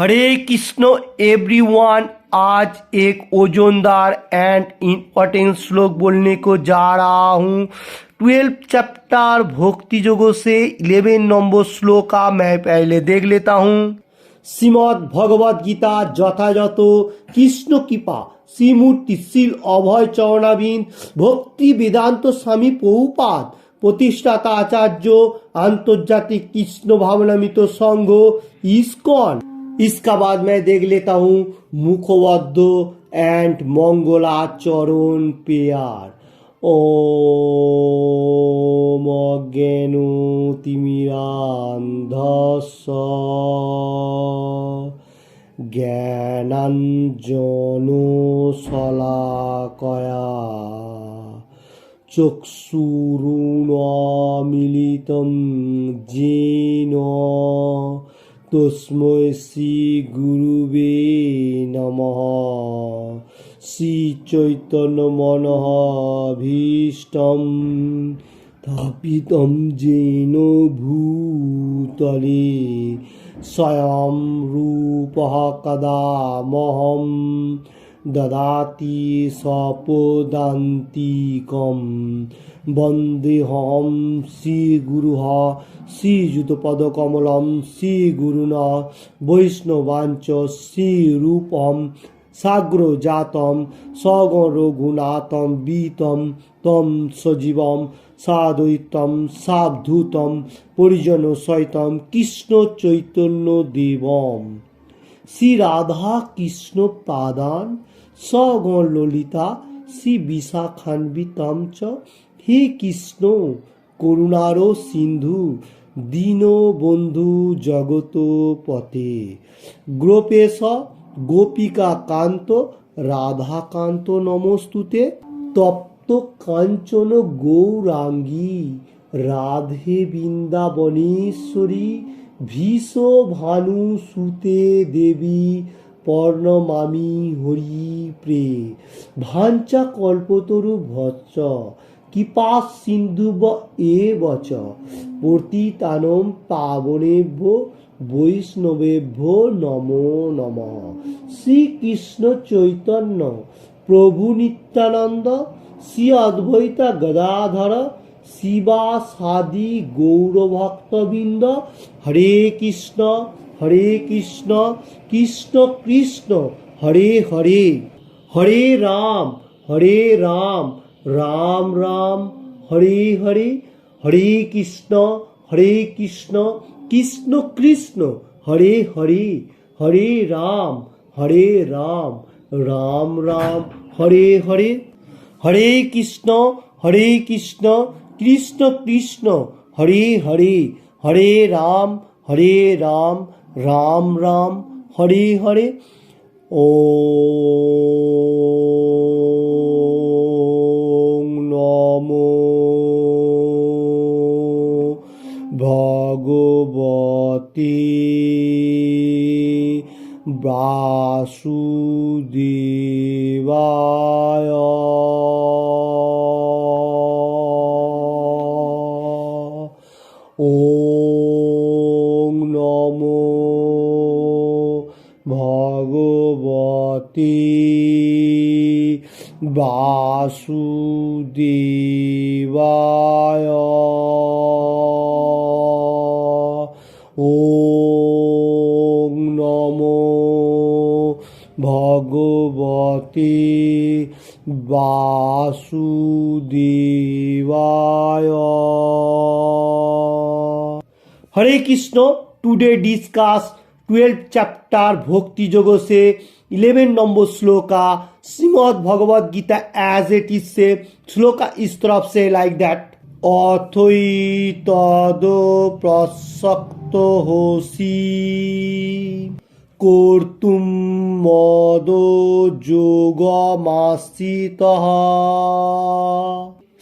हरे Krishna everyone. आज एक ओजनदार and important श्लोक बोलने को जा रहा हूँ। 12 चैप्टर भक्ति जोगों से 11 नंबर श्लोक का मैं पहले देख लेता हूँ। শ্রীমদ্ ভগবদ গীতা যথাযথ কৃষ্ণ কৃপা শ্রীমূর্তি শিল অভয় চরণাবিন্দ ভক্তি বেদান্ত স্বামী প্রভুপাদ প্রতিষ্ঠাতা आचार्य आंतर्जातिक कृष्ण भावनामित संघ इस्कॉन। इसका बाद मैं देख लेता हूँ मुखबद्ध एंड मंगलाचरण पेयर। ओम अज्ञानतिमिरान्धस्य ज्ञानाञ्जनशलाकया चक्षुरुन्मीलितं येन तस्मै श्रीगुरुवे नमः। श्री चैतन्य मनोभीष्टं स्थापितं येन भूतले स्वयं रूपः कदा मह्यं ददाति स्वपदान्तिकं वन्देऽहं श्रीगुरुः श्रीयुतपदकमलं श्रीगुरुणा वैष्णवांच श्रीरूपं साग्रजातं सगणरघुनाथं वीतं तं सजीवं साद्वैतं सावधूतं परिजनसहितं कृष्ण चैतन्य देवं श्री राधा कृष्ण पादान सगण ललिता श्री विशाखान्वितं च। हे कृष्ण करुणारो सिंधु दीनबंधु जगत पते गोपेश गोपिका कांत राधा कांत नमस्तुते। तप्त कांचन गौरांगी राधे वृंदावनेश्वरी भीष भानुसुते देवी पर्णमामी हरि प्रे। भांचा कल्पतरु भच्च कृपा सिंधुव एव च पतितानं पावनेभ्यो वैष्णवेभ्यो नमो नमः। श्री कृष्ण चैतन्य प्रभु नित्यानंद श्री अद्वैत गदाधर शिवासादि गौरभक्तबिंद हरे कृष्ण कृष्ण कृष्ण हरे हरे हरे राम राम राम हरे हरे हरे कृष्ण कृष्ण कृष्ण हरे हरे हरे राम राम राम हरे हरे हरे कृष्ण कृष्ण कृष्ण हरे हरे हरे राम राम राम हरे हरे। ओम नमो भगवते वासुदेवाय। ओम नमो भगवते वासुदेवाय। ओम नमो भगवते वासुदेवाय। Hare Krishna. Today discuss 12 chapter भक्ति जोगों से 11 नंबर श्लोक का Shrimad Bhagavad Gita as it is से श्लोक का इस तरफ से लाइक दैट। अथई तद प्रसक्त होसी कर्तुम मद योगमाश्रितः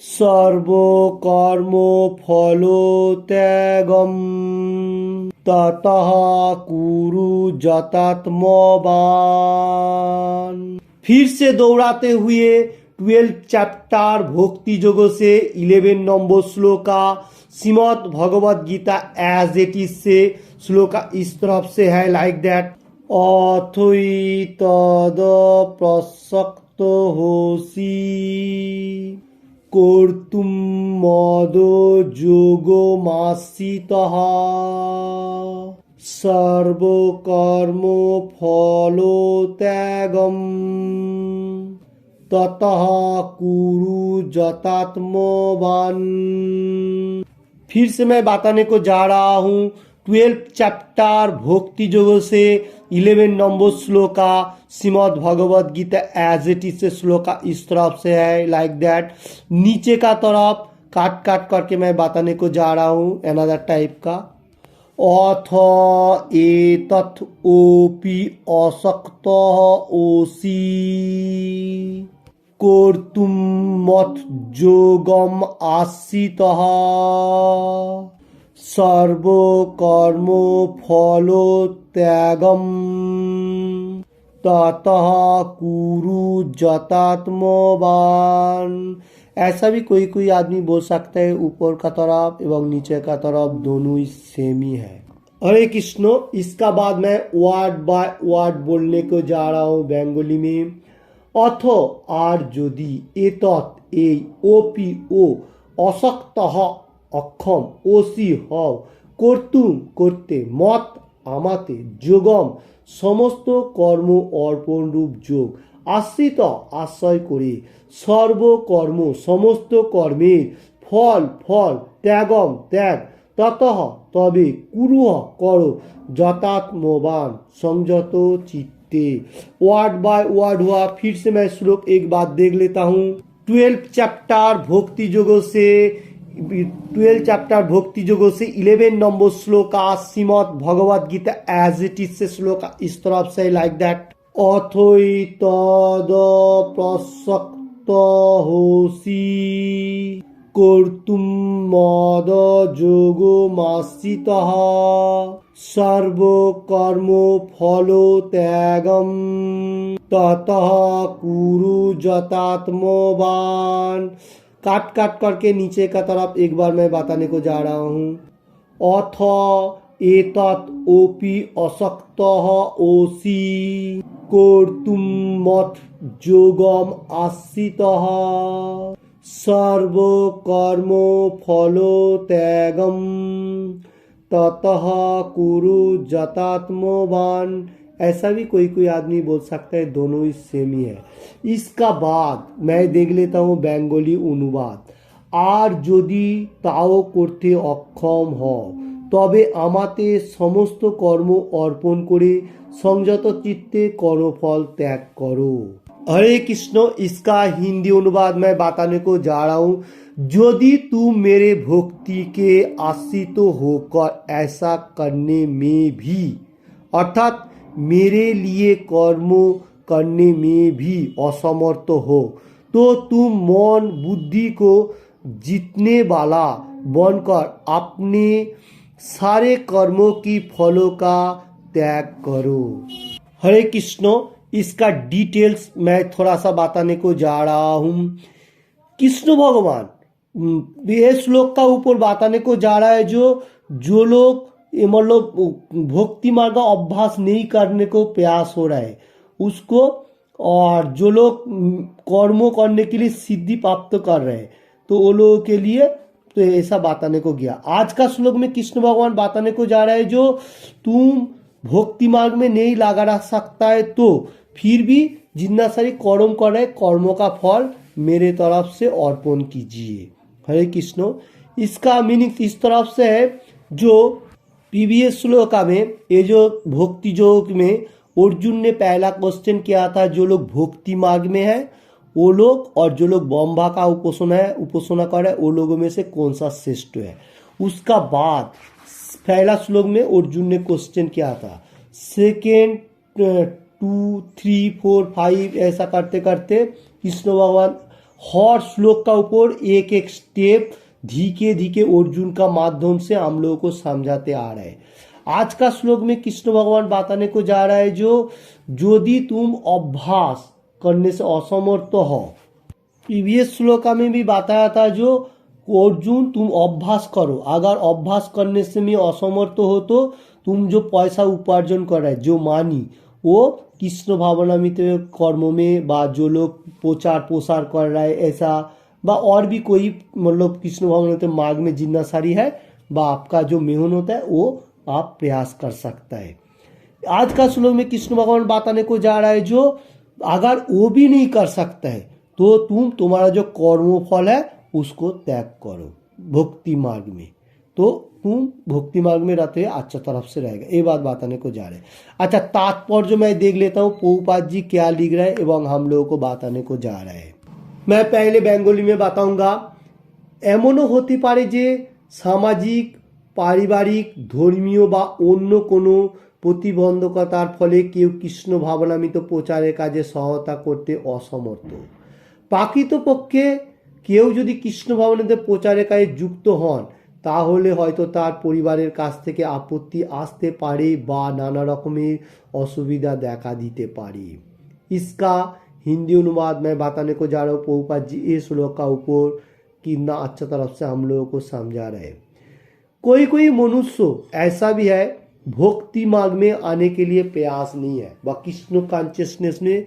सर्वकर्म फलो त्यागम ततः कुरु जतात्मवान। फिर से दोहराते हुए 12 चैप्टर भक्ति जोगों से 11 नंबर श्लोक का Shrimad Bhagavad Gita as it is से श्लोक इस तरफ से है लाइक दैट। অথৈতদ প্রসক্ত হোসি কর্তুম মদ যোগমাশ্রিতঃ সর্বকর্ম ফল ত্যাগম ततः कुरु जतात्मवान। फिर से मैं बताने को जा रहा हूँ 12 चैप्टर भक्ति योग से 11 नंबर श्लोका Shrimad Bhagavad Gita as it is से श्लोका इस तरफ से है लाइक दैट। नीचे का तरफ काट काट करके मैं बताने को जा रहा हूँ अनदर टाइप का। अथ एतत् ओपि असक्तः ओसि कर्तुं मत् योगम आश्रितः सर्वकर्म फल त्यागम ततः कुरु जतात्मवान। ऐसा भी कोई कोई आदमी बोल सकता है ऊपर का तरफ एवं नीचे का तरफ दोनों ही सेम ही है। हरे कृष्ण। इसका बाद मैं वर्ड बाय वर्ड बोलने को जा रहा हूँ बंगाली में। अथ आर यदि एतत् ए ओपि ओ असक्तः अक्षम ओसि हव कर्तुम करते मत आमाते যোগম সমস্ত কর্ম অর্পণ রূপ যোগ আশ্রিত আশ্রয় করে সর্বকর্ম সমস্ত কর্মের ফল ফল ত্যাগম ত্যাগ ততঃ তবে কুরুহ করো যতাত্মवान संयत चित्ते। वर्ड बाय वर्ड हुआ। फिर से मैं श्लोक एक बार देख लेता हूँ। 12 चैप्टर भक्ति योग से 11 नंबर श्लोका Shrimad Bhagavad Gita as it is से श्लोका इस तरफ से लाइक दैट। अथैतद प्रसक्त होसि कर्तुं मद योगमाश्रितः सर्वकर्म फल त्यागम ततः कुरु जतात्मवान। काट काट करके नीचे का तरफ एक बार मैं बताने को जा रहा हूँ। अथ एतत् ओपि असक्तः ओसि कर्तुं मत् योगम आश्रितः सर्वकर्म फल त्यागम ततः कुरु जतात्मवान। ऐसा भी कोई कोई आदमी बोल सकता है दोनों ही सेम ही है। इसका बाद मैं देख लेता हूँ बेंगली अनुवाद। আর যদি তাও করতে অক্ষম হও তবে আমাতে সমস্ত কর্ম অর্পণ করে সংযত চিত্তে কর্মফল ত্যাগ করো। हरे कृष्ण। इसका हिंदी अनुवाद मैं बताने को जा रहा हूँ। यदि तुम मेरे भक्ति के आश्रित होकर ऐसा करने में भी अर्थात मेरे लिए कर्म करने में भी असमर्थ हो तो तुम मन बुद्धि को जीतने वाला बनकर अपने सारे कर्मों की फलों का त्याग करो। हरे कृष्ण। इसका डिटेल्स मैं थोड़ा सा बताने को जा रहा हूँ। कृष्ण भगवान ये श्लोक का ऊपर बताने को जा रहा है जो लोग मतलब भक्ति मार्ग का अभ्यास नहीं करने को प्रयास हो रहा है उसको, और जो लोग कर्म करने के लिए सिद्धि प्राप्त कर रहे हैं तो वो लोगों के लिए तो ऐसा बताने को गया। आज का श्लोक में कृष्ण भगवान बताने को जा रहा है जो तुम भक्ति मार्ग में नहीं लगा रख सकता है तो फिर भी जितना सारी कर्म कर रहे कर्मों का फल मेरे तरफ से अर्पण कीजिए। हरे कृष्ण। इसका मीनिंग इस तरफ से है जो प्रीवियस श्लोका में ये जो भक्ति योग में अर्जुन ने पहला क्वेश्चन किया था जो लोग भक्ति मार्ग में है वो लोग और जो लोग ब्रह्मा का उपासना कर रहे वो लोगों में से कौन सा श्रेष्ठ है। उसका बाद पहला श्लोक में अर्जुन ने क्वेश्चन किया था। सेकेंड 2 3 4 5 ऐसा करते करते कृष्ण भगवान हर श्लोक का ऊपर एक एक स्टेप धीके धीके अर्जुन का माध्यम से हम लोगों को समझाते आ रहे हैं। आज का श्लोक में कृष्ण भगवान बताने को जा रहा है जो यदि तुम अभ्यास करने से असमर्थ हो। प्रीवियस श्लोका में भी बताया था जो अर्जुन तुम अभ्यास करो, अगर अभ्यास करने से मैं असमर्थ हो तो तुम जो पैसा उपार्जन कर रहे जो मानी वो कृष्ण भावनामित कर्म में बा जो लोग प्रचार प्रसार कर रहा है ऐसा बा और भी कोई मतलब कृष्ण भावनामित मार्ग में जितना सारी है बा आपका जो मेहनत है वो आप प्रयास कर सकता है। आज का श्लोक में कृष्ण भगवान बताने को जा रहा है जो अगर वो भी नहीं कर सकता है तो तुम्हारा जो कर्म फल है उसको त्याग करो भक्ति मार्ग में, तो तुम भक्ति मार्ग में रहते हुए अच्छा तरफ से रहेगा। ये बात बताने को जा रहे हैं। अच्छा तात्पर्य मैं देख लेता हूँ प्रभुपाद जी क्या लिख रहे हैं एवं हम लोगों को बताने को जा रहे हैं। मैं पहले बेंगली में बताऊंगा। एमनो होते पारे जे सामाजिक पारिवारिक धर्मीय बा अन्य कोनो प्रतिबंधकतार फले केउ कृष्ण भावनामित प्रचारेर काजे सहायता करते असमर्थ। प्रकृतपक्षे केउ यदि कृष्ण भावनामित प्रचारेर काजे युक्त हन ताहले हयतो तार परिवारेर काछ थेके आपत्ति आसते पारे बा नाना रकमेर असुविधा देखा दीते पारे। इसका हिंदी अनुवाद मैं बताने को जा रहा हूँ। प्रभुपाद जी इस श्लोक का ऊपर कितना अच्छा तरफ से हम लोगों को समझा रहे हैं। कोई कोई मनुष्य ऐसा भी है भक्ति मार्ग में आने के लिए प्रयास नहीं है व कृष्ण कॉन्शियसनेस में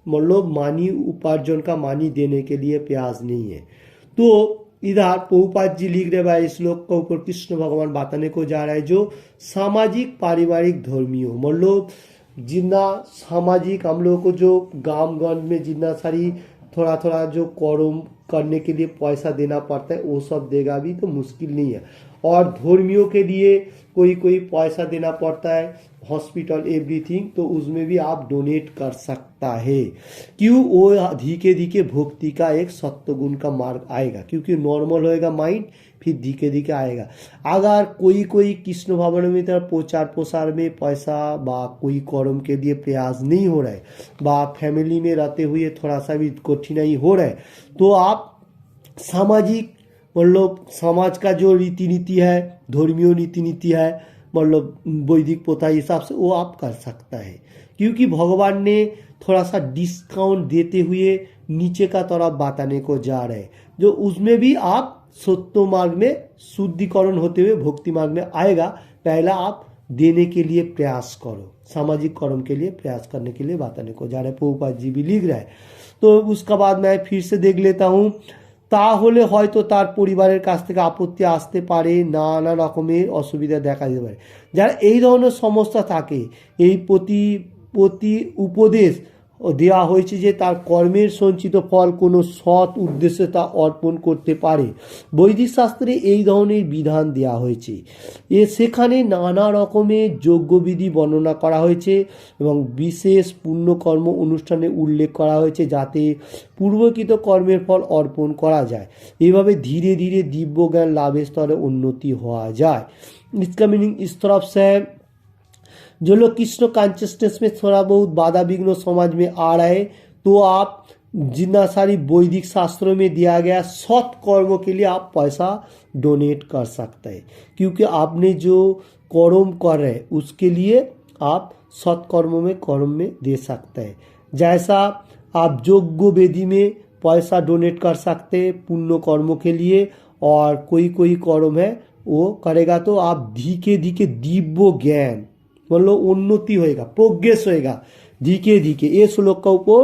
मतलब मानी उपार्जन का मानी देने के लिए प्रयास नहीं है। तो इधर प्रभुपाद जी लिख रहे भाई श्लोक के ऊपर कृष्ण भगवान बताने को जा रहा है जो सामाजिक पारिवारिक धर्मीय मतलब जितना सामाजिक हम लोगों को जो गांव-गंज में जितना सारी थोड़ा थोड़ा जो कर्म करने के लिए पैसा देना पड़ता है वो सब देगा भी तो मुश्किल नहीं है। और धर्मियों के लिए कोई कोई पैसा देना पड़ता है हॉस्पिटल एवरीथिंग तो उसमें भी आप डोनेट कर सकता है। क्यों वो धीरे धीरे भक्ति का एक सत्व गुण का मार्ग आएगा क्योंकि नॉर्मल होएगा माइंड फिर धीरे धीरे आएगा। अगर कोई कोई कृष्ण भावना में तरह प्रचार प्रसार में पैसा बा कोई कर्म के लिए प्रयास नहीं हो रहा है बा फैमिली में रहते हुए थोड़ा सा भी कठिनाई हो रहा है तो आप सामाजिक मतलब समाज का जो रीति नीति है धर्मीय रीति नीति है मतलब वैदिक प्रथा हिसाब से वो आप कर सकता है क्योंकि भगवान ने थोड़ा सा डिस्काउंट देते हुए नीचे का तरफ बताने को जा रहे हैं जो उसमें भी आप सत्य मार्ग में शुद्धिकरण होते हुए भक्ति मार्ग में आएगा। पहला आप देने के लिए प्रयास करो सामाजिक कर्म के लिए प्रयास करने के लिए बताने को जा रहे हैं। प्रभुपाद जी भी लिख रहा है। तो उसका बाद मैं फिर से देख लेता हूँ। তাহলে হয়তো তার পরিবারের কাছ থেকে আপত্তি আসতে পারে নানা রকমের অসুবিধা দেখা দিতে পারে। যারা এই ধরনের সমস্যা থাকে এই প্রতি উপদেশ দেওয়া হয়েছে যে তার কর্মের সঞ্চিত ফল কোনো সৎ উদ্দেশ্যে তা অর্পণ করতে পারে। বৈদিক শাস্ত্রে এই ধরনের বিধান দেওয়া হয়েছে সেখানে নানা রকমের যজ্ঞবিধি বর্ণনা করা হয়েছে এবং বিশেষ পুণ্যকর্ম অনুষ্ঠানে উল্লেখ করা হয়েছে যাতে পূর্বকৃত কর্মের ফল অর্পণ করা যায়। এভাবে ধীরে ধীরে দিব্য জ্ঞান লাভের স্তরে উন্নতি হওয়া যায়। इसका मीनिंग इस तरफ से जो लोग कृष्ण कॉन्शियसनेस में थोड़ा बहुत बाधा विघ्न समाज में आ रहा है तो आप जितना सारी वैदिक शास्त्रों में दिया गया सत कर्मों के लिए आप पैसा डोनेट कर सकते हैं क्योंकि आपने जो कर्म कर रहे हैं उसके लिए आप सत कर्मों में कर्म में दे सकते हैं। जैसा आप यज्ञ वेदी में पैसा डोनेट कर सकते हैं पुण्य कर्मों के लिए और कोई कर्म है वो करेगा तो आप धीरे धीरे दिव्य ज्ञान मतलब उन्नति होएगा प्रोग्रेस होएगा धीरे धीरे। ये श्लोक का ऊपर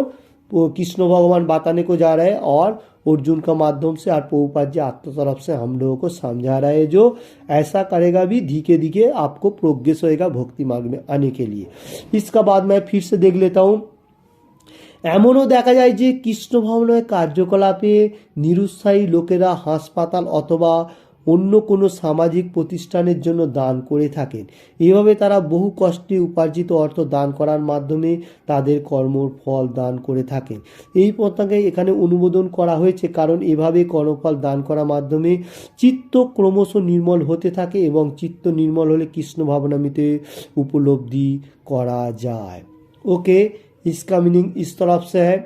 कृष्ण भगवान बताने को जा रहे हैं और अर्जुन का माध्यम से और प्रभुपाद जी आत्म तरफ से हम लोगों को समझा रहे हैं जो ऐसा करेगा भी धीरे धीरे आपको प्रोग्रेस होएगा भक्ति मार्ग में आने के लिए। इसका बाद मैं फिर से देख लेता हूँ। এমনও দেখা যায় যে কৃষ্ণ ভাবনায় কার্যকলাপে নিরুৎসাহী লোকেরা হাসপাতাল অথবা অন্য কোনো সামাজিক প্রতিষ্ঠানের জন্য দান করে থাকেন। এভাবে তারা বহু কষ্টে উপার্জিত অর্থ দান করার মাধ্যমে তাদের কর্মর ফল দান করে থাকেন। এই প্রথাকে এখানে অনুমোদন করা হয়েছে কারণ এভাবে কর্মফল দান করার মাধ্যমে চিত্ত ক্রমশ নির্মল হতে থাকে এবং চিত্ত নির্মল হলে কৃষ্ণ ভাবনামিতে উপলব্ধি করা যায়। ওকে, इसका मीनिंग इस तरफ से है।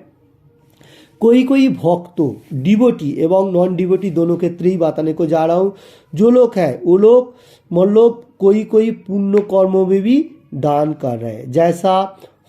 कोई भक्त डिवोटी एवं नॉन डिवोटी दोनों क्षेत्र ही बताने को जा रहा हूँ। जो लोग हैं वो लोग मतलब कोई पुण्य कर्मों में भी दान कर रहे हैं जैसा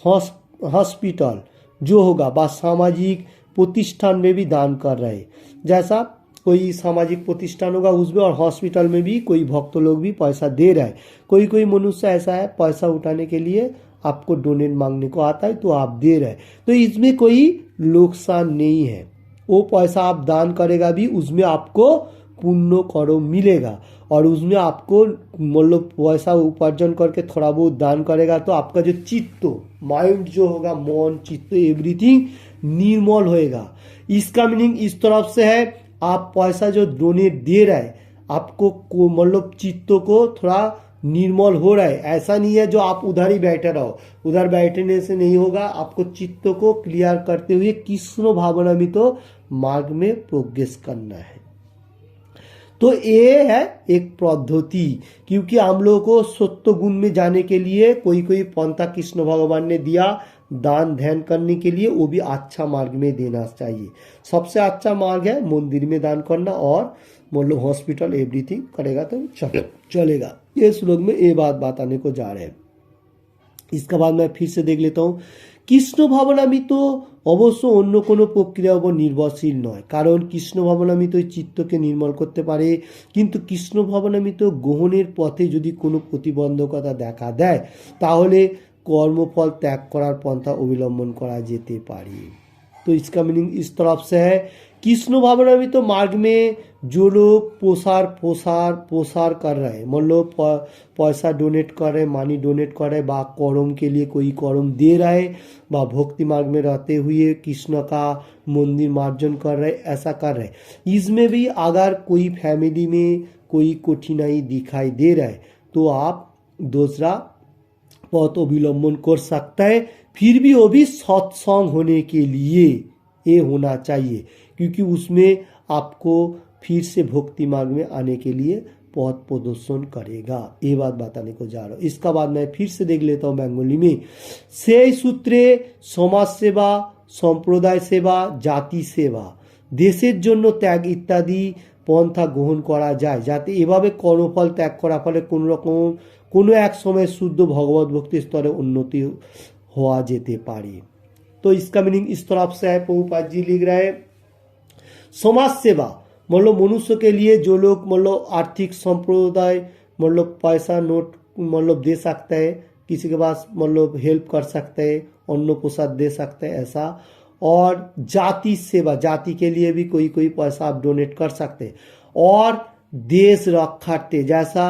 हॉस्पिटल जो होगा बा सामाजिक प्रतिष्ठान में भी दान कर रहे हैं जैसा कोई सामाजिक प्रतिष्ठान होगा उसमें, और हॉस्पिटल में भी कोई भक्त लोग भी पैसा दे रहा है। कोई कोई मनुष्य ऐसा है पैसा उठाने के लिए आपको डोनेट मांगने को आता है तो आप दे रहे हैं, तो इसमें कोई नुकसान नहीं है। वो पैसा आप दान करेगा भी उसमें आपको पुण्य करो मिलेगा, और उसमें आपको मतलब पैसा उपार्जन करके थोड़ा बहुत दान करेगा तो आपका जो चित्त माइंड जो होगा, मन चित्त एवरीथिंग निर्मल होएगा। इसका मीनिंग इस तरफ से है, आप पैसा जो डोनेट दे रहा है आपको मतलब चित्त को थोड़ा निर्मल हो रहा है। ऐसा नहीं है जो आप उधर ही बैठे रहो, उधर बैठने से नहीं होगा, आपको चित्त को क्लियर करते हुए कृष्ण भावनामित मार्ग में प्रोग्रेस करना है। तो ये है एक पद्धति, क्योंकि हम लोगों को सत्य गुण में जाने के लिए कोई कोई पंथा कृष्ण भगवान ने दिया दान ध्यान करने के लिए, वो भी अच्छा मार्ग में देना चाहिए। सबसे अच्छा मार्ग है मंदिर में दान करना, और मतलब हॉस्पिटल एवरीथिंग करेगा तो चलेगा। ये श्लोक में ये बात बताने को जा रहे हैं। इसका बाद मैं फिर से देख लेता हूँ। কৃষ্ণ ভাবনামিত অবশ্য অন্য কোনো প্রক্রিয়ার উপর নির্ভরশীল নয়, কারণ কৃষ্ণ ভাবনামিত চিত্তকে নির্মল করতে পারে, কিন্তু কৃষ্ণ ভাবনামিত গ্রহণের পথে যদি কোনো প্রতিবন্ধকতা দেখা দেয় তাহলে কর্মফল ত্যাগ করার পন্থা অবলম্বন করা যেতে পারে। तो इसका मीनिंग इस तरफ से है, कृष्ण भावनामित मार्ग में जो लोग पोसार कर रहे हैं, मतलब पैसा डोनेट कर रहे, मानी डोनेट कर रहे, बा कर्म के लिए कोई कर्म दे रहा है, बा भक्ति मार्ग में रहते हुए कृष्ण का मंदिर मार्जन कर रहे, ऐसा कर रहे। इसमें भी अगर कोई फैमिली में कोई कठिनाई दिखाई दे रहा है तो आप दूसरा पथ अवलंबन कर सकता है, फिर भी वो भी सत्संग होने के लिए ये होना चाहिए, क्योंकि उसमें आपको फिर से भक्ति मार्ग में आने के लिए पथ प्रदर्शन करेगा। ये बात बताने को जा रहा हूँ। इसका बाद मैं फिर से देख लेता हूँ बंगाली में। সেই সূত্রে সমাজ সেবা, সম্প্রদায় সেবা, জাতি সেবা, দেশের জন্য ত্যাগ ইত্যাদি পন্থা গ্রহণ করা যায়, যাতে এভাবে কর্মফল ত্যাগ করার ফলে কোনো এক সময় শুদ্ধ ভগবত ভক্তি স্তরে उन्नति हुआ जेते पारे। तो इसका मीनिंग इस तरफ से है, प्रभुपाद जी लिख रहे हैं समाज सेवा मतलब मनुष्य के लिए जो लोग मतलब आर्थिक संप्रदाय मतलब पैसा नोट मतलब दे सकते हैं, किसी के पास मतलब हेल्प कर सकते हैं, अन्न प्रसाद दे सकते हैं ऐसा, और जाति सेवा, जाति के लिए भी कोई कोई पैसा आप डोनेट कर सकते हैं, और देश रक्षार्थे जैसा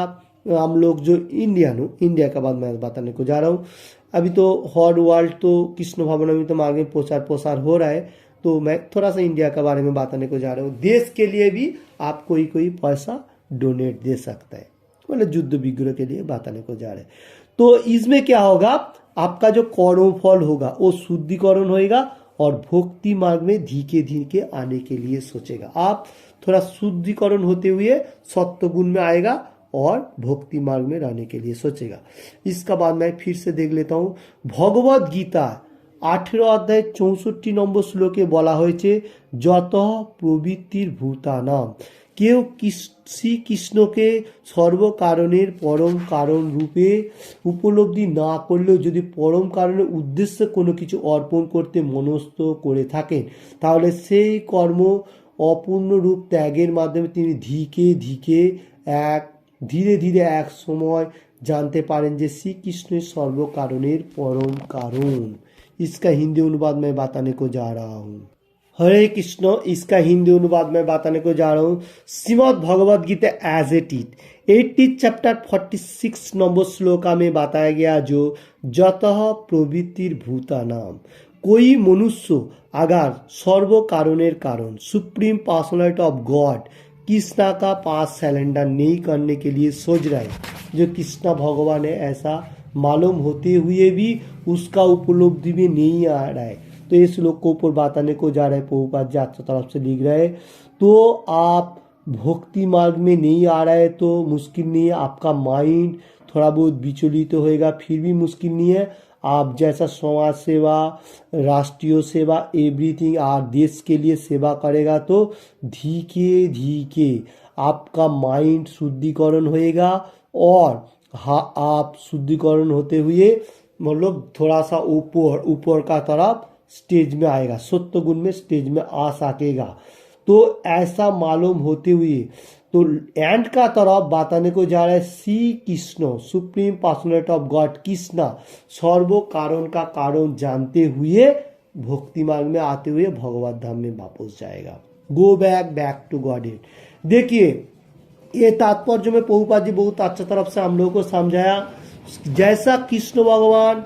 हम लोग जो इंडिया का बात मैं बताने को जा रहा हूँ। अभी तो हर वर्ल्ड तो कृष्ण भावनामित तो मार्ग में प्रचार हो रहा है, तो मैं थोड़ा सा इंडिया के बारे में बताने को जा रहा हूँ। देश के लिए भी आप कोई पैसा डोनेट दे सकता है, मतलब युद्ध विग्रह के लिए बताने को जा रहे हैं। तो इसमें क्या होगा, आपका जो कर्मफल होगा वो शुद्धिकरण होएगा, और भक्ति मार्ग में धीरे धीरे आने के लिए सोचेगा। आप थोड़ा शुद्धिकरण होते हुए सत्य गुण में आएगा और भक्ति मार्ग में रहने के लिए सोचेगा। इसका बाद मैं फिर से देख लेता हूँ। भगवत गीता 18 अध्याय 64 নম্বর শ্লোকে বলা হয়েছে যত প্রবৃত্তির ভূতানাম, কেউ শ্রীকৃষ্ণকে সর্বকারণের পরম কারণ রূপে উপলব্ধি না করলেও যদি পরম কারণের উদ্দেশ্যে কোনো কিছু অর্পণ করতে মনস্থ করে থাকেন তাহলে সেই কর্ম অপূর্ণ রূপ ত্যাগের মাধ্যমে তিনি धीरे धीरे एक समय जानते पारें जे श्री कृष्ण सर्व कारणेर परम कारण। इसका हिंदी अनुवाद मैं बताने को जा रहा हूँ। हरे कृष्ण, इसका हिंदी अनुवाद मैं बताने को जा रहा हूँ। Shrimad Bhagavad Gita as it is 80 chapter 46 number श्लोका में बताया गया जो जतः प्रवृत्तिर भूतानाम, कोई मनुष्य अगर सर्व कारणेर कारण supreme personality of God Krishna का पास सरेंडर नहीं करने के लिए सोच रहा है, जो कृष्णा भगवान है ऐसा मालूम होते हुए भी उसका उपलब्धि भी नहीं आ रहा है, तो इस श्लोक को ऊपर बताने को जा रहा है। प्रभुपाद जी अच्छा तरफ से लिख रहे हैं, तो आप भक्ति मार्ग में नहीं आ रहा है तो मुश्किल नहीं है, आपका माइंड थोड़ा बहुत विचलित तो होएगा, फिर भी मुश्किल नहीं है। आप जैसा समाज सेवा, राष्ट्रीय सेवा, एवरीथिंग आप देश के लिए सेवा करेगा तो धीरे धीरे आपका माइंड शुद्धिकरण होएगा, और आप शुद्धिकरण होते हुए मतलब थोड़ा सा ऊपर का तरफ स्टेज में आएगा, सत्य गुण में स्टेज में आ सकेगा। तो ऐसा मालूम होते हुए तो एंड का तरफ बताने को जा रहा है Shri Krishna supreme personality of God Krishna सर्व कारण का कारण जानते हुए भक्ति मार्ग में आते हुए भगवत धाम में वापस जाएगा। Go back to Godhead. देखिए ये तात्पर्य में प्रभुपाद जी बहुत अच्छा तरफ से हम लोगों को समझाया। जैसा कृष्ण भगवान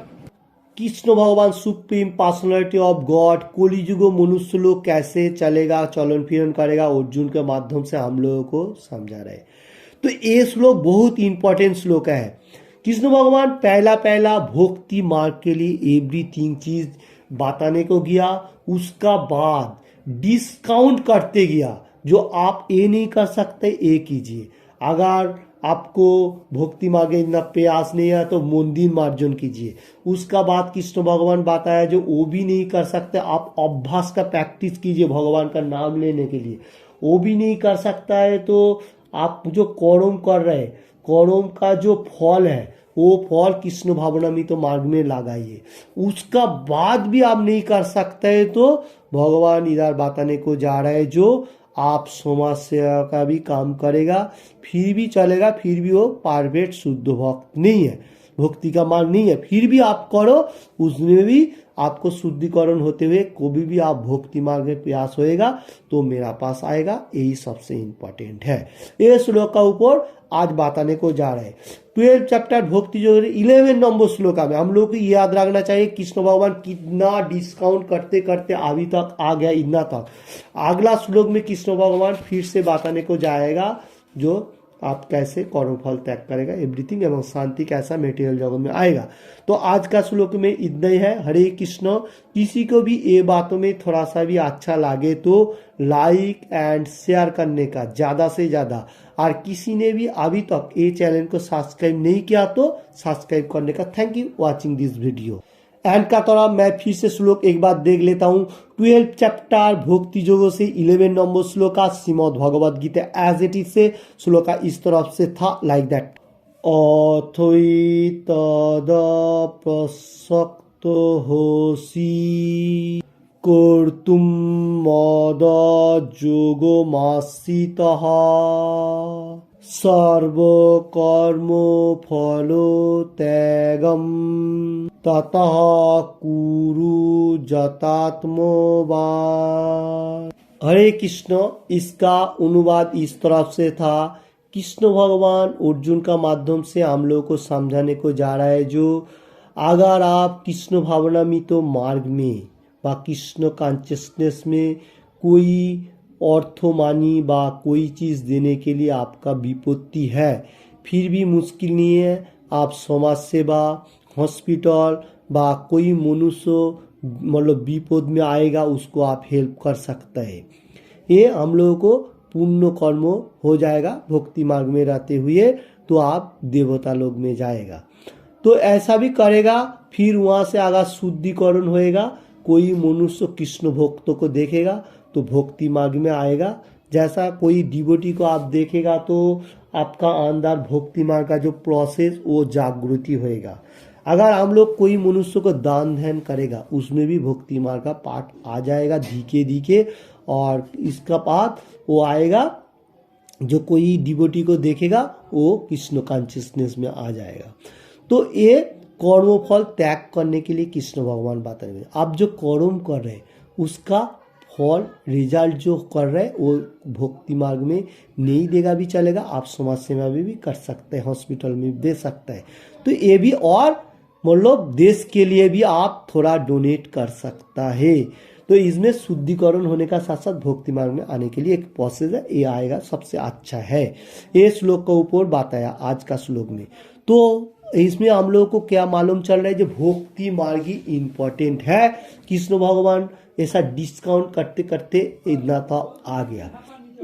सुप्रीम पर्सनालिटी ऑफ गॉड कलियुग मनुष्य लोग कैसे चलेगा चलन फिरन करेगा अर्जुन के माध्यम से हम लोगों को समझा रहे। तो ये श्लोक बहुत इंपॉर्टेंट श्लोक है। कृष्ण भगवान पहला भक्ति मार्ग के लिए एवरीथिंग चीज बताने को गया, उसका बाद डिस्काउंट करते गया। जो आप ये नहीं कर सकते ये कीजिए। अगर आपको भक्ति मार्ग इतना प्रयास नहीं है तो मंदिर मार्जन कीजिए। उसका बाद कृष्ण भगवान बताया जो वो भी नहीं कर सकते आप अभ्यास का प्रैक्टिस कीजिए भगवान का नाम लेने के लिए। वो भी नहीं कर सकता है तो आप जो कर्म कर रहे हैं कर्म का जो फल है वो फल कृष्ण भावनामृत मार्ग में लगाइए। उसका बाद भी आप नहीं कर सकते तो भगवान इधर बताने को जा रहा है जो आप समाज सेवा का भी काम करेगा फिर भी चलेगा, फिर भी वो परफेक्ट शुद्ध भक्त नहीं है, भक्ति का मार्ग नहीं है, फिर भी आप करो उसमें भी आपको शुद्धिकरण होते हुए कभी भी आप भक्ति मार्ग में प्रयास होएगा तो मेरा पास आएगा। यही सबसे इम्पोर्टेंट है। ये श्लोक का ऊपर आज बताने को जा रहे हैं 12 चैप्टर भक्ति जो 11 नंबर श्लोक में हम लोग को याद रखना चाहिए कृष्ण भगवान कितना डिस्काउंट करते करते अभी तक आ गया इतना तक। अगला श्लोक में कृष्ण भगवान फिर से बताने को जाएगा जो आप कैसे कर्मफल त्याग करेगा एवरीथिंग एवं शांति कैसा मेटेरियल जगत में आएगा। तो आज का श्लोक में इतना ही है। हरे कृष्ण। किसी को भी ये बातों में थोड़ा सा भी अच्छा लगे तो लाइक एंड शेयर करने का ज़्यादा से ज़्यादा, और किसी ने भी अभी तक ये चैनल को सब्सक्राइब नहीं किया तो सब्सक्राइब करने का। Thank you watching this video. And का तरह मैं फिर से श्लोक एक बार देख लेता हूँ। 12 चैप्टर भक्ति योगों से 11 नंबर श्लोक का Shrimad Bhagavad Gita as it is से श्लोक का इस तरफ से था लाइक दैट। अथई तद प्रसक्त होसी कर्तुम मद योगमाश्रितः सर्व कर्म फलो त्यागम ततः कुरु जतात्मवान्। हरे कृष्ण। इसका अनुवाद इस तरफ से था। कृष्ण भगवान अर्जुन का माध्यम से हम लोग को समझाने को जा रहा है जो अगर आप कृष्ण भावनामृत मार्ग में व कृष्ण कॉन्शियसनेस में कोई अर्थमानी बा कोई चीज़ देने के लिए आपका विपत्ति है फिर भी मुश्किल नहीं है, आप समाज सेवा हॉस्पिटल बा कोई मनुष्य मतलब विपद में आएगा उसको आप हेल्प कर सकते हैं। ये हम लोगों को पुण्य कर्म हो जाएगा भक्ति मार्ग में रहते हुए तो आप देवता लोग में जाएगा। तो ऐसा भी करेगा फिर वहाँ से अगर शुद्धिकरण होएगा कोई मनुष्य कृष्ण भक्तों को देखेगा तो भक्ति मार्ग में आएगा। जैसा कोई डिवोटी को आप देखेगा तो आपका अंदर भक्ति मार्ग का जो प्रोसेस वो जागृति होएगा। अगर हम लोग कोई मनुष्य को दान ध्यान करेगा उसमें भी भक्ति मार्ग का पाठ आ जाएगा धीके धीके, और इसका पाठ वो आएगा जो कोई डिवोटी को देखेगा वो कृष्ण कॉन्शियसनेस में आ जाएगा। तो ये कर्मफल त्याग करने के लिए कृष्ण भगवान बताएंगे। आप जो कर्म कर रहे हैं उसका फल रिजल्ट जो कर रहे हैं वो भक्ति मार्ग में नहीं देगा भी चलेगा, आप समाज सेवा में भी कर सकते हैं, हॉस्पिटल में दे सकते हैं। तो ये भी और मतलब देश के लिए भी आप थोड़ा डोनेट कर सकता है। तो इसमें शुद्धिकरण होने का साथ साथ भक्ति मार्ग में आने के लिए एक प्रोसेस है, ये आएगा सबसे अच्छा है। ये श्लोक का ऊपर बताया आज का श्लोक में। तो इसमें हम लोगों को क्या मालूम चल रहा है जो भक्ति मार्ग ही इम्पोर्टेंट है। कृष्ण भगवान ऐसा डिस्काउंट करते करते इतना तो आ गया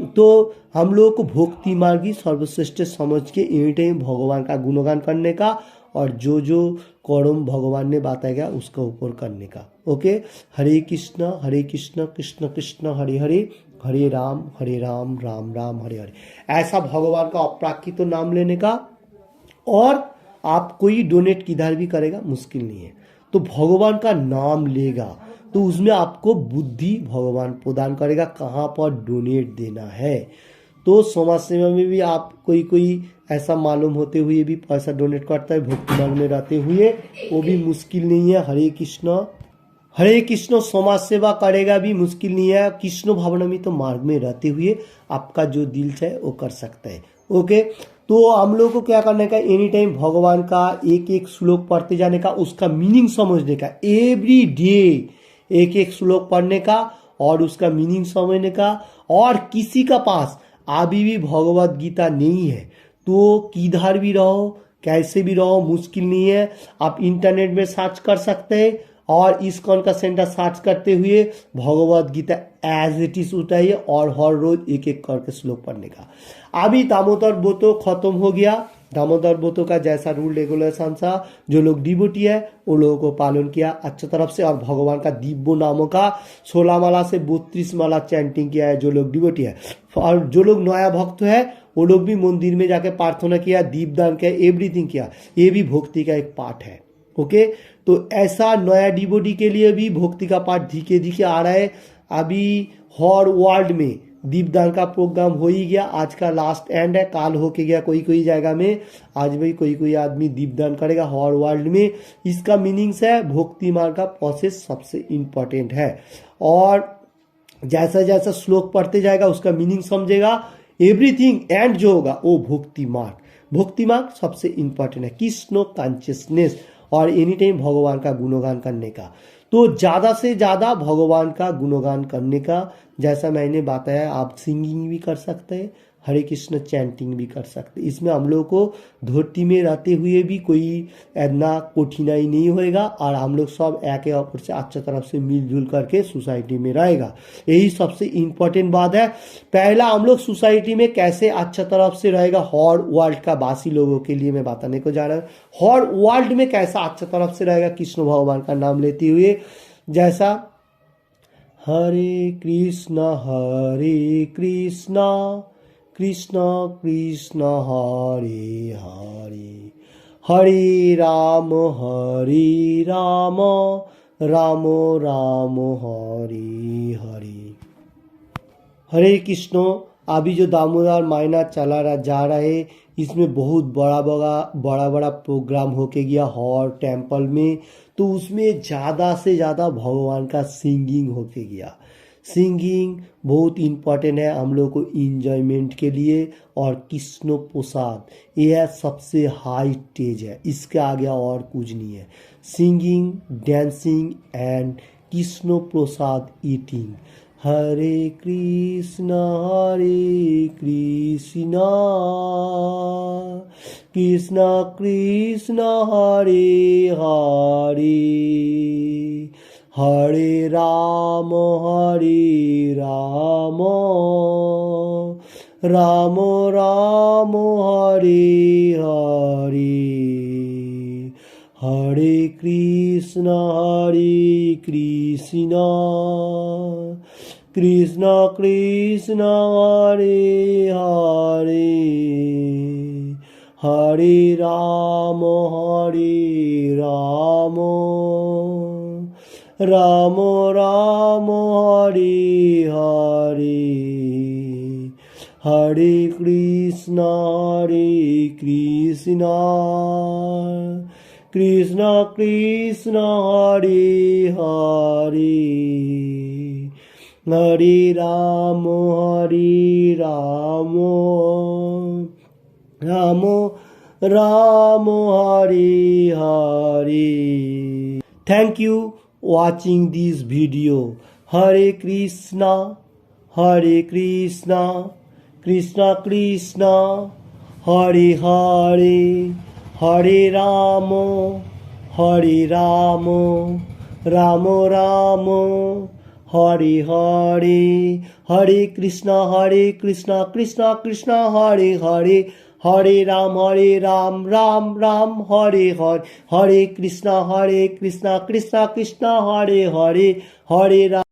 तो हम लोगों को भक्ति मार्ग ही सर्वश्रेष्ठ समझ के एनी टाइम भगवान का गुणगान करने का और जो जो कर्म भगवान ने बताया गया उसका ऊपर करने का। ओके। हरे कृष्ण कृष्ण कृष्ण हरे हरे, हरे राम राम राम हरे हरे। ऐसा भगवान का अपराकृत नाम लेने का, और आप कोई डोनेट किधर भी करेगा मुश्किल नहीं है तो भगवान का नाम लेगा तो उसमें आपको बुद्धि भगवान प्रदान करेगा कहाँ पर डोनेट देना है। तो समाज सेवा में भी आप कोई ऐसा मालूम होते हुए भी पैसा डोनेट करता है भक्ति मार्ग में रहते हुए, वो भी मुश्किल नहीं है। हरे कृष्ण समाज सेवा करेगा भी मुश्किल नहीं है। कृष्ण भावनामृत तो मार्ग में रहते हुए आपका जो दिल चाहे वो कर सकता है। ओके, तो हम लोग को क्या करने का, एनी टाइम भगवान का एक एक श्लोक पढ़ते जाने का, उसका मीनिंग समझने का, एवरी डे एक एक श्लोक पढ़ने का और उसका मीनिंग समझने का। और किसी का पास अभी भी भगवत गीता नहीं है तो किधर भी रहो कैसे भी रहो मुश्किल नहीं है, आप इंटरनेट में सर्च कर सकते हैं और इस्कॉन का सेंटर सर्च करते हुए Bhagavad Gita as it is उठाइए और हर रोज एक एक करके श्लोक पढ़ने का। अभी दामोदर ब्रत खत्म हो गया। दामोदर ब्रत का जैसा रूल रेगुलेशन था, जो लोग डिवोटी है वो लोगों को पालन किया अच्छा तरफ से, और भगवान का दिव्य नामों का 16 माला से 32 माला चैंटिंग किया है जो लोग डिवोटी है। और जो लोग नया भक्त है वो लोग भी मंदिर में जाके प्रार्थना किया, दीपदान किया, एवरीथिंग किया। ये भी भक्ति का एक पार्ट है। ओके, तो ऐसा नया डिवोटी के लिए भी भक्ति का पार्ट धीरे धीरे आ रहा है। अभी हर वर्ल्ड में दीपदान का प्रोग्राम हो ही गया, आज का लास्ट एंड है, काल होके गया कोई जगह में, आज भी कोई आदमी दीपदान करेगा हर वर्ल्ड में। इसका मीनिंग्स है भक्ति मार्ग का प्रोसेस सबसे इम्पोर्टेंट है, और जैसा जैसा श्लोक पढ़ते जाएगा उसका मीनिंग समझेगा, एवरीथिंग एंड जो होगा वो भक्ति मार्ग सबसे इम्पोर्टेंट है, कृष्ण कॉन्शियसनेस और एनी टाइम भगवान का गुणगान करने का। तो ज़्यादा से ज़्यादा भगवान का गुणगान करने का, जैसा मैंने बताया, आप सिंगिंग भी कर सकते हैं, हरे कृष्ण चैंटिंग भी कर सकते हैं। इसमें हम लोग को धरती में रहते हुए भी कोई इतना कठिनाई नहीं होएगा, और हम लोग सब एक अपर से अच्छा तरफ से मिलजुल करके सोसाइटी में रहेगा। यही सबसे इम्पोर्टेंट बात है। पहला हम लोग सोसाइटी में कैसे अच्छा तरफ से रहेगा, हर वर्ल्ड का बासी लोगों के लिए मैं बताने को जा रहा हूँ। हर वर्ल्ड में कैसा अच्छा तरफ से रहेगा कृष्ण भगवान का नाम लेते हुए, जैसा हरे कृष्ण कृष्ण कृष्ण हरे हरे, हरे राम राम राम हरे हरे। हरे कृष्ण। अभी जो दामोदर महीना चला जा रहा है, इसमें बहुत बड़ा प्रोग्राम होके गया हर टेम्पल में, तो उसमें ज़्यादा से ज़्यादा भगवान का सिंगिंग होके गया। सिंगिंग बहुत इम्पोर्टेंट है हम लोग को इंजॉयमेंट के लिए, और कृष्ण प्रसाद यह सबसे हाई स्टेज है, इसके आगे और कुछ नहीं है। Singing, dancing and Krishna Prasad eating. Hare Krishna Krishna Krishna Hare Hare, Hare Ram Ram Ram Hare Hare, Hare Krishna Krishna Krishna Hare Hare, Hare Ram Ram Ram Hare Hare, Hare Krishna Krishna Krishna Hare Hare, Hare Ram Ram Ram Hare Hare. Thank you watching this video. Hare Krishna Krishna Krishna Hare Hare, Hare Rama Rama Rama Hare Hare, Hare Krishna Krishna Krishna Hare Hare, Hare Ram Ram Ram Hare Hare, Hare Krishna Krishna Krishna Hare Hare, Hare Ram